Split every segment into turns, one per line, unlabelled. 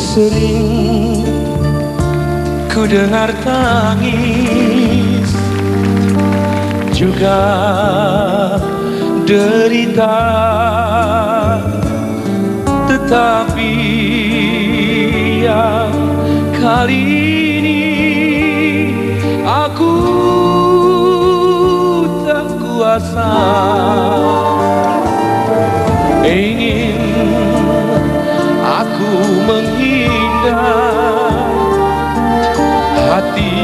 Sering ku dengar tangis, juga derita, tetapi yang kali ini aku tak kuasa. Ingin aku menghindar, hati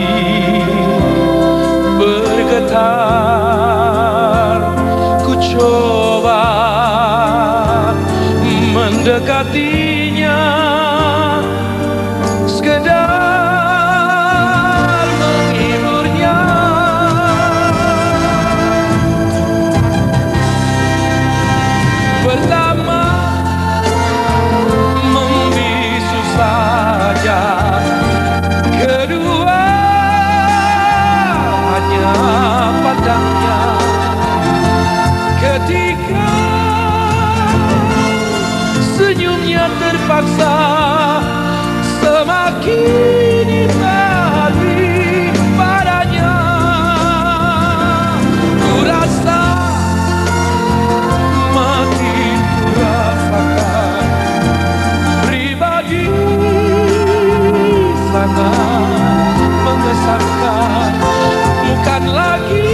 bergetar. Ku coba mendekatinya, sekedar menghiburnya. Pertama membisu saja, kedua hanya pandangnya, ketiga senyumnya terpaksa semakin dibalik padanya. Ku rasa makin ku rasakan, pribadi sangat mengesankan, bukan lagi